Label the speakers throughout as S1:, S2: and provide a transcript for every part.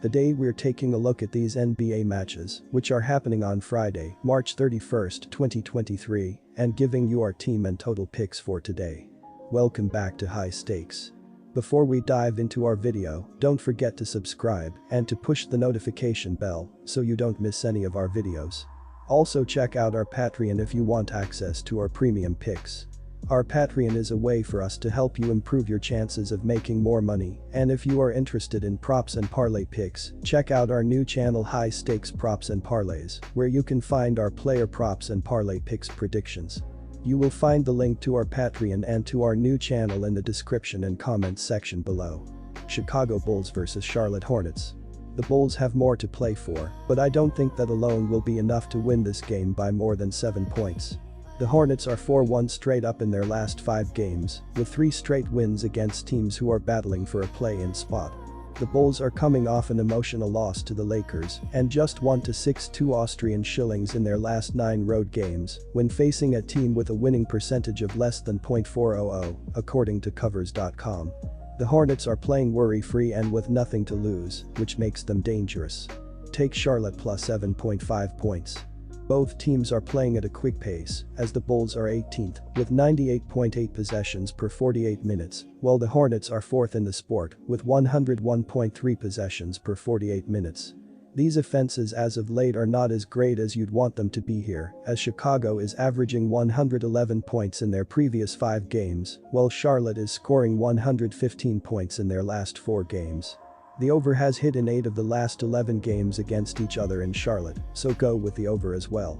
S1: Today we're taking a look at these NBA matches, which are happening on Friday, March 31st, 2023, and giving you our team and total picks for today. Welcome back to High Stakes. Before we dive into our video, don't forget to subscribe and to push the notification bell so you don't miss any of our videos. Also check out our Patreon if you want access to our premium picks. Our Patreon is a way for us to help you improve your chances of making more money, and if you are interested in props and parlay picks, check out our new channel High Stakes Props and Parlays, where you can find our player props and parlay picks predictions. You will find the link to our Patreon and to our new channel in the description and comments section below. Chicago Bulls vs Charlotte Hornets. The Bulls have more to play for, but I don't think that alone will be enough to win this game by more than 7 points. The Hornets are 4-1 straight up in their last 5 games, with 3 straight wins against teams who are battling for a play-in spot. The Bulls are coming off an emotional loss to the Lakers and just won to 6-2 Austrian shillings in their last 9 road games when facing a team with a winning percentage of less than .400, according to covers.com. The Hornets are playing worry-free and with nothing to lose, which makes them dangerous. Take Charlotte plus 7.5 points. Both teams are playing at a quick pace, as the Bulls are 18th, with 98.8 possessions per 48 minutes, while the Hornets are 4th in the sport, with 101.3 possessions per 48 minutes. These offenses as of late are not as great as you'd want them to be here, as Chicago is averaging 111 points in their previous 5 games, while Charlotte is scoring 115 points in their last 4 games. The over has hit in 8 of the last 11 games against each other in Charlotte, so go with the over as well.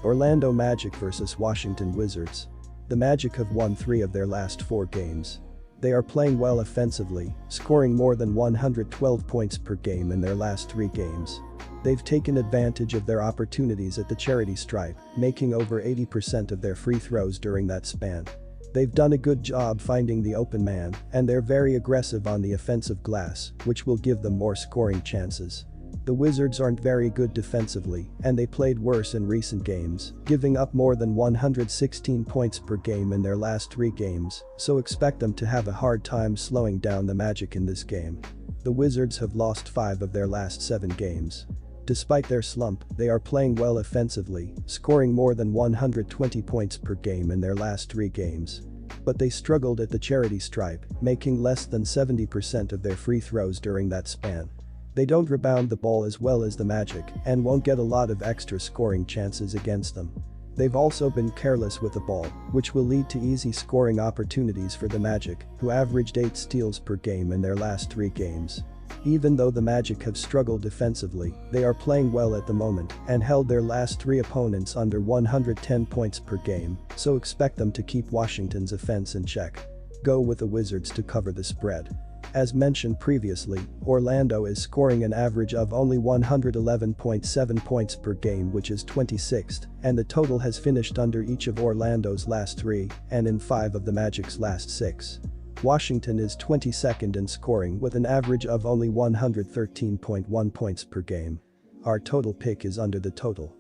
S1: Orlando Magic vs Washington Wizards. The Magic have won 3 of their last 4 games. They are playing well offensively, scoring more than 112 points per game in their last 3 games. They've taken advantage of their opportunities at the charity stripe, making over 80% of their free throws during that span. They've done a good job finding the open man, and they're very aggressive on the offensive glass, which will give them more scoring chances. The Wizards aren't very good defensively, and they played worse in recent games, giving up more than 116 points per game in their last 3 games, so expect them to have a hard time slowing down the Magic in this game. The Wizards have lost 5 of their last 7 games. Despite their slump, they are playing well offensively, scoring more than 120 points per game in their last 3 games. But they struggled at the charity stripe, making less than 70% of their free throws during that span. They don't rebound the ball as well as the Magic and won't get a lot of extra scoring chances against them. They've also been careless with the ball, which will lead to easy scoring opportunities for the Magic, who averaged 8 steals per game in their last 3 games. Even though the Magic have struggled defensively, they are playing well at the moment and held their last 3 opponents under 110 points per game, so expect them to keep Washington's offense in check. Go with the Wizards to cover the spread. As mentioned previously, Orlando is scoring an average of only 111.7 points per game, which is 26th, and the total has finished under each of Orlando's last 3 and in 5 of the Magic's last 6. Washington is 22nd in scoring with an average of only 113.1 points per game. Our total pick is under the total.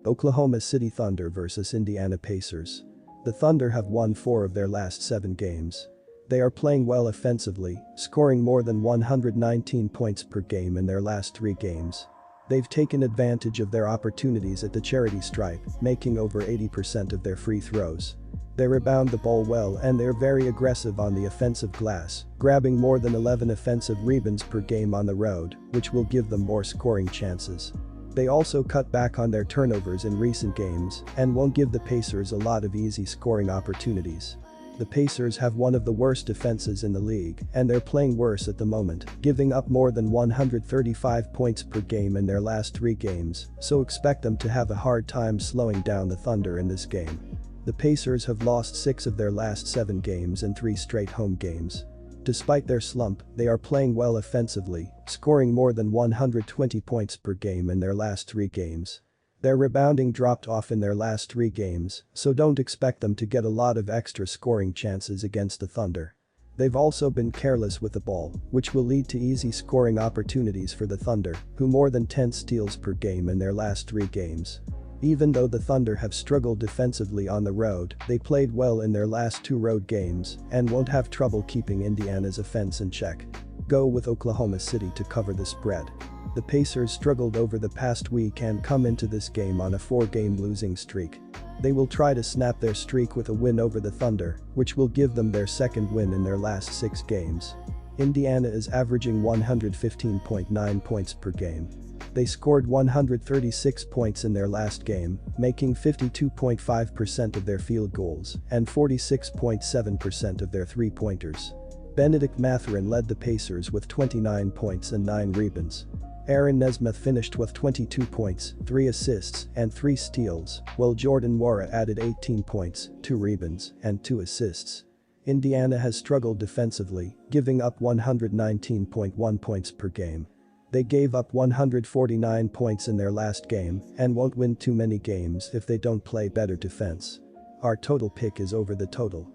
S1: Oklahoma City Thunder vs Indiana Pacers. The Thunder have won 4 of their last 7 games. They are playing well offensively, scoring more than 119 points per game in their last 3 games. They've taken advantage of their opportunities at the charity stripe, making over 80% of their free throws. They rebound the ball well and they're very aggressive on the offensive glass, grabbing more than 11 offensive rebounds per game on the road, which will give them more scoring chances. They also cut back on their turnovers in recent games and won't give the Pacers a lot of easy scoring opportunities. The Pacers have one of the worst defenses in the league and they're playing worse at the moment, giving up more than 135 points per game in their last 3 games, so expect them to have a hard time slowing down the Thunder in this game. The Pacers have lost 6 of their last 7 games and 3 straight home games. Despite their slump, they are playing well offensively, scoring more than 120 points per game in their last 3 games. Their rebounding dropped off in their last 3 games, so don't expect them to get a lot of extra scoring chances against the Thunder. They've also been careless with the ball, which will lead to easy scoring opportunities for the Thunder, who more than 10 steals per game in their last 3 games. Even though the Thunder have struggled defensively on the road, they played well in their last 2 road games and won't have trouble keeping Indiana's offense in check. Go with Oklahoma City to cover the spread. The Pacers struggled over the past week and come into this game on a 4-game losing streak. They will try to snap their streak with a win over the Thunder, which will give them their second win in their last 6 games. Indiana is averaging 115.9 points per game. They scored 136 points in their last game, making 52.5% of their field goals and 46.7% of their three-pointers. Benedict Mathurin led the Pacers with 29 points and 9 rebounds. Aaron Nesmith finished with 22 points, 3 assists, and 3 steals, while Jordan Nwora added 18 points, 2 rebounds, and 2 assists. Indiana has struggled defensively, giving up 119.1 points per game. They gave up 149 points in their last game and won't win too many games if they don't play better defense. Our total pick is over the total.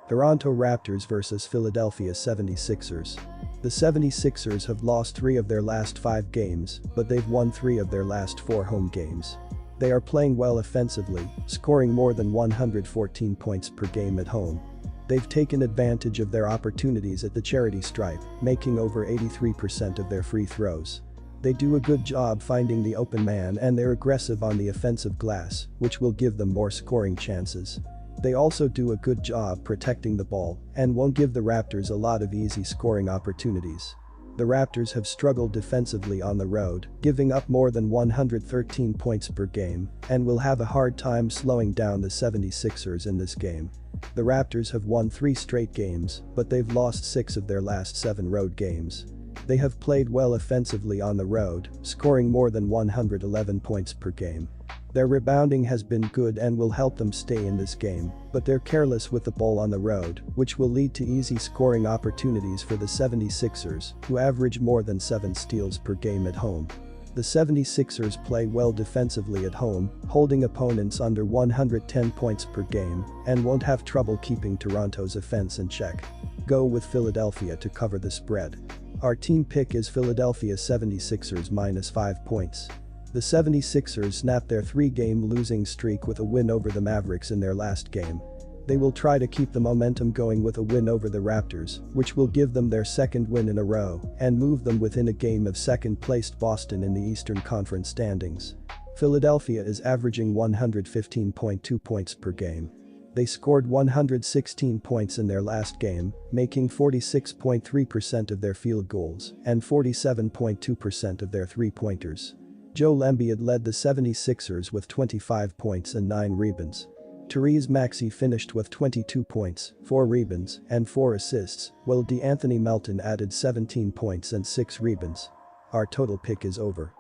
S1: Toronto Raptors vs Philadelphia 76ers. The 76ers have lost 3 of their last 5 games, but they've won 3 of their last 4 home games. They are playing well offensively, scoring more than 114 points per game at home. They've taken advantage of their opportunities at the charity stripe, making over 83% of their free throws. They do a good job finding the open man and they're aggressive on the offensive glass, which will give them more scoring chances. They also do a good job protecting the ball and won't give the Raptors a lot of easy scoring opportunities. The Raptors have struggled defensively on the road, giving up more than 113 points per game, and will have a hard time slowing down the 76ers in this game. The Raptors have won 3 straight games, but they've lost 6 of their last 7 road games. They have played well offensively on the road, scoring more than 111 points per game. Their rebounding has been good and will help them stay in this game, but they're careless with the ball on the road, which will lead to easy scoring opportunities for the 76ers, who average more than 7 steals per game at home. The 76ers play well defensively at home, holding opponents under 110 points per game, and won't have trouble keeping Toronto's offense in check. Go with Philadelphia to cover the spread. Our team pick is Philadelphia 76ers -5 points. The 76ers snapped their 3-game losing streak with a win over the Mavericks in their last game. They will try to keep the momentum going with a win over the Raptors, which will give them their second win in a row and move them within a game of second-placed Boston in the Eastern Conference standings. Philadelphia is averaging 115.2 points per game. They scored 116 points in their last game, making 46.3% of their field goals and 47.2% of their three-pointers. Joel Embiid led the 76ers with 25 points and 9 rebounds. Therese Maxey finished with 22 points, 4 rebounds, and 4 assists, while DeAnthony Melton added 17 points and 6 rebounds. Our total pick is over.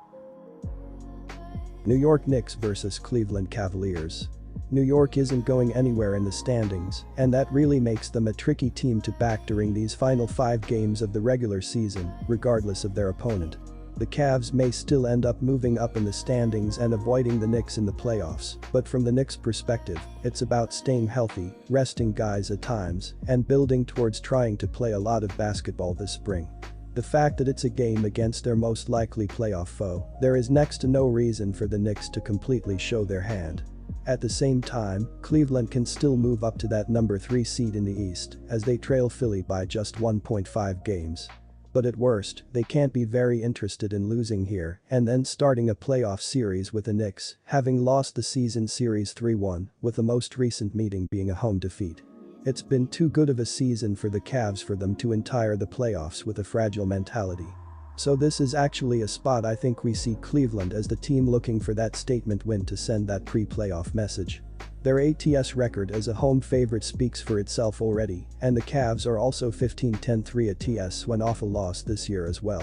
S1: New York Knicks vs Cleveland Cavaliers. New York isn't going anywhere in the standings, and that really makes them a tricky team to back during these final 5 games of the regular season, regardless of their opponent. The Cavs may still end up moving up in the standings and avoiding the Knicks in the playoffs, but from the Knicks' perspective, it's about staying healthy, resting guys at times, and building towards trying to play a lot of basketball this spring. The fact that it's a game against their most likely playoff foe, there is next to no reason for the Knicks to completely show their hand. At the same time, Cleveland can still move up to that number 3 seed in the East, as they trail Philly by just 1.5 games. But at worst, they can't be very interested in losing here and then starting a playoff series with the Knicks, having lost the season series 3-1, with the most recent meeting being a home defeat. It's been too good of a season for the Cavs for them to enter the playoffs with a fragile mentality. So this is actually a spot I think we see Cleveland as the team looking for that statement win to send that pre-playoff message. Their ATS record as a home favorite speaks for itself already, and the Cavs are also 15-10-3 ATS when off a loss this year as well.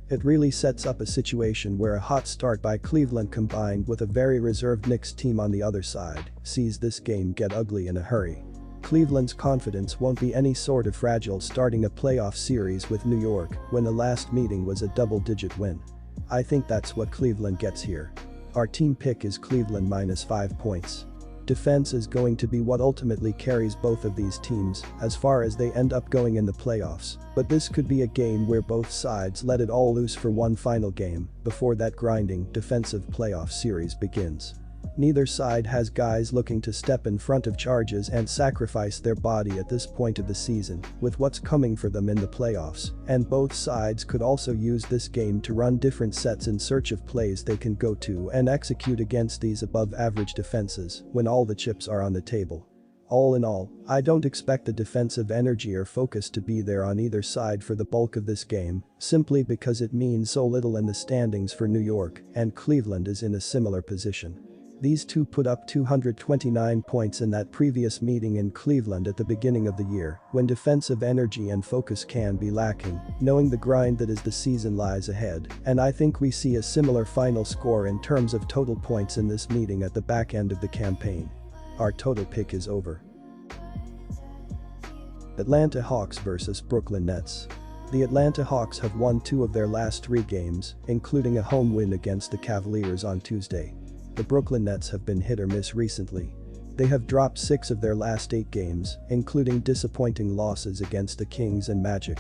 S1: It really sets up a situation where a hot start by Cleveland combined with a very reserved Knicks team on the other side sees this game get ugly in a hurry. Cleveland's confidence won't be any sort of fragile starting a playoff series with New York when the last meeting was a double-digit win. I think that's what Cleveland gets here. Our team pick is Cleveland -5 points. Defense is going to be what ultimately carries both of these teams as far as they end up going in the playoffs, but this could be a game where both sides let it all loose for one final game before that grinding defensive playoff series begins. Neither side has guys looking to step in front of charges and sacrifice their body at this point of the season with what's coming for them in the playoffs, and both sides could also use this game to run different sets in search of plays they can go to and execute against these above-average defenses when all the chips are on the table. All in all, I don't expect the defensive energy or focus to be there on either side for the bulk of this game, simply because it means so little in the standings for New York, and Cleveland is in a similar position. These two put up 229 points in that previous meeting in Cleveland at the beginning of the year, when defensive energy and focus can be lacking, knowing the grind that is the season lies ahead, and I think we see a similar final score in terms of total points in this meeting at the back end of the campaign. Our total pick is over. Atlanta Hawks vs Brooklyn Nets. The Atlanta Hawks have won 2 of their last 3 games, including a home win against the Cavaliers on Tuesday. The Brooklyn Nets have been hit or miss recently. They have dropped 6 of their last 8 games, including disappointing losses against the Kings and Magic.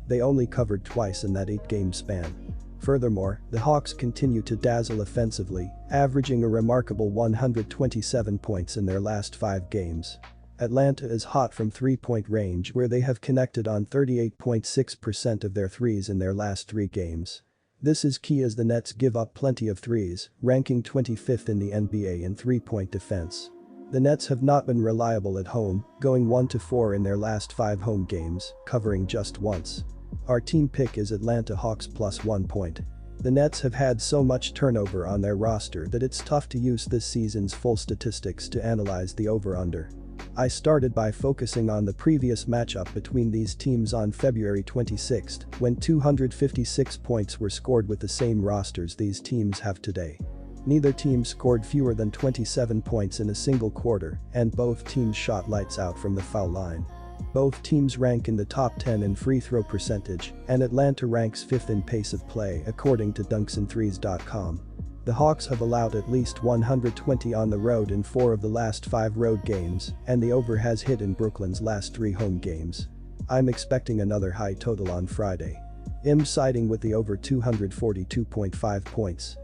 S1: They only covered twice in that 8-game span. Furthermore, the Hawks continue to dazzle offensively, averaging a remarkable 127 points in their last 5 games. Atlanta is hot from 3-point range where they have connected on 38.6% of their threes in their last 3 games. This is key as the Nets give up plenty of threes, ranking 25th in the NBA in 3-point defense. The Nets have not been reliable at home, going 1-4 in their last 5 home games, covering just once. Our team pick is Atlanta Hawks plus 1 point. The Nets have had so much turnover on their roster that it's tough to use this season's full statistics to analyze the over-under. I started by focusing on the previous matchup between these teams on February 26, when 256 points were scored with the same rosters these teams have today. Neither team scored fewer than 27 points in a single quarter, and both teams shot lights out from the foul line. Both teams rank in the top 10 in free throw percentage, and Atlanta ranks 5th in pace of play according to dunksandthrees.com. The Hawks have allowed at least 120 on the road in 4 of the last 5 road games, and the over has hit in Brooklyn's last 3 home games. I'm expecting another high total on Friday. I'm siding with the over 242.5 points.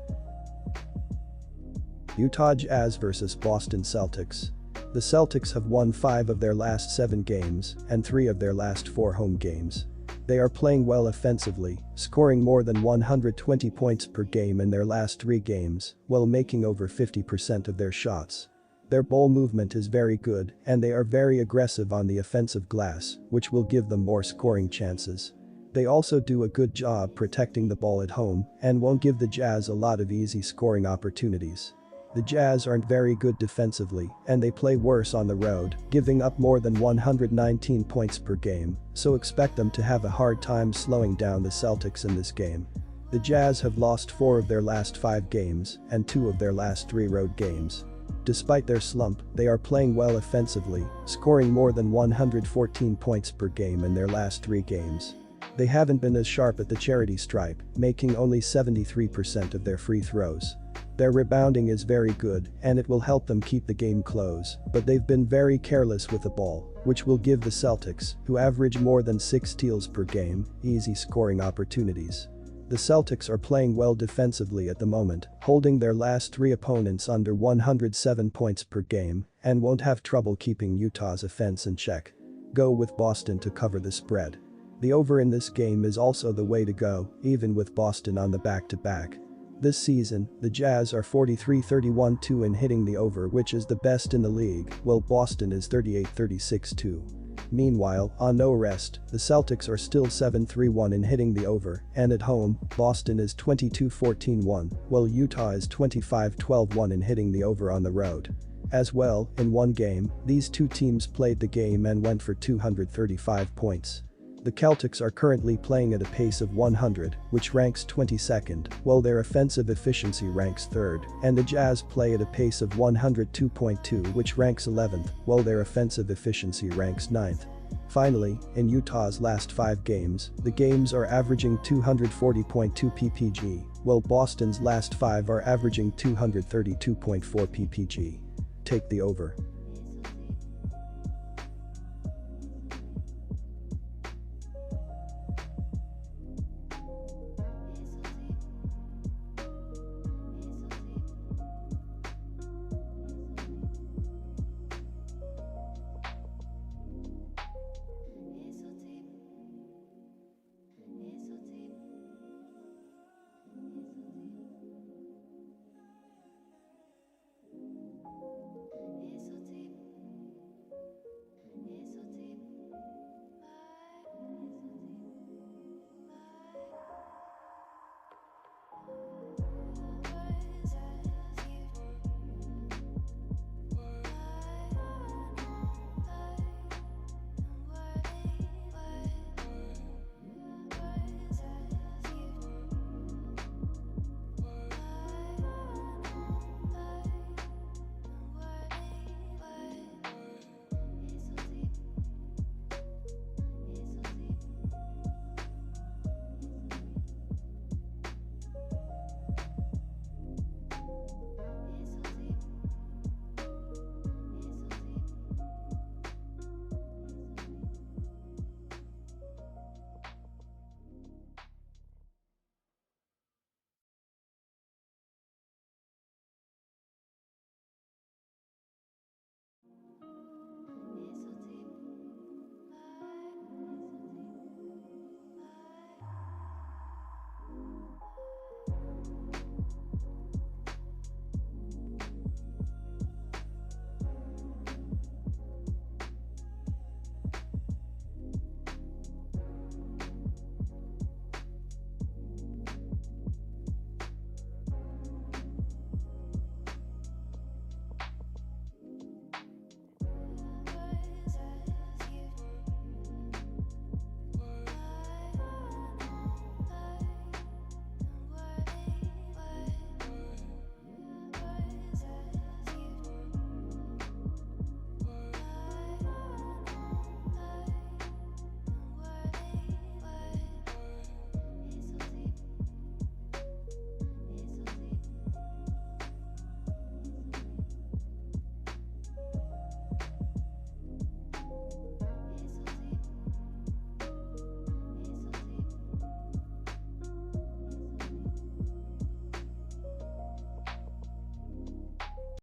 S1: Utah Jazz vs Boston Celtics. The Celtics have won 5 of their last 7 games and 3 of their last 4 home games. They are playing well offensively, scoring more than 120 points per game in their last 3 games, while making over 50% of their shots. Their ball movement is very good, and they are very aggressive on the offensive glass, which will give them more scoring chances. They also do a good job protecting the ball at home and won't give the Jazz a lot of easy scoring opportunities. The Jazz aren't very good defensively, and they play worse on the road, giving up more than 119 points per game, so expect them to have a hard time slowing down the Celtics in this game. The Jazz have lost 4 of their last 5 games and 2 of their last 3 road games. Despite their slump, they are playing well offensively, scoring more than 114 points per game in their last 3 games. They haven't been as sharp at the charity stripe, making only 73% of their free throws. Their rebounding is very good, and it will help them keep the game close, but they've been very careless with the ball, which will give the Celtics, who average more than 6 steals per game, easy scoring opportunities. The Celtics are playing well defensively at the moment, holding their last 3 opponents under 107 points per game, and won't have trouble keeping Utah's offense in check. Go with Boston to cover the spread. The over in this game is also the way to go, even with Boston on the back-to-back. This season, the Jazz are 43-31-2 in hitting the over, which is the best in the league, while Boston is 38-36-2. Meanwhile, on no rest, the Celtics are still 7-3-1 in hitting the over, and at home, Boston is 22-14-1, while Utah is 25-12-1 in hitting the over on the road. As well, in one game, these two teams played the game and went for 235 points. The Celtics are currently playing at a pace of 100, which ranks 22nd, while their offensive efficiency ranks 3rd, and the Jazz play at a pace of 102.2, which ranks 11th, while their offensive efficiency ranks 9th. Finally, in Utah's last 5 games, the games are averaging 240.2 ppg, while Boston's last 5 are averaging 232.4 ppg. take the over.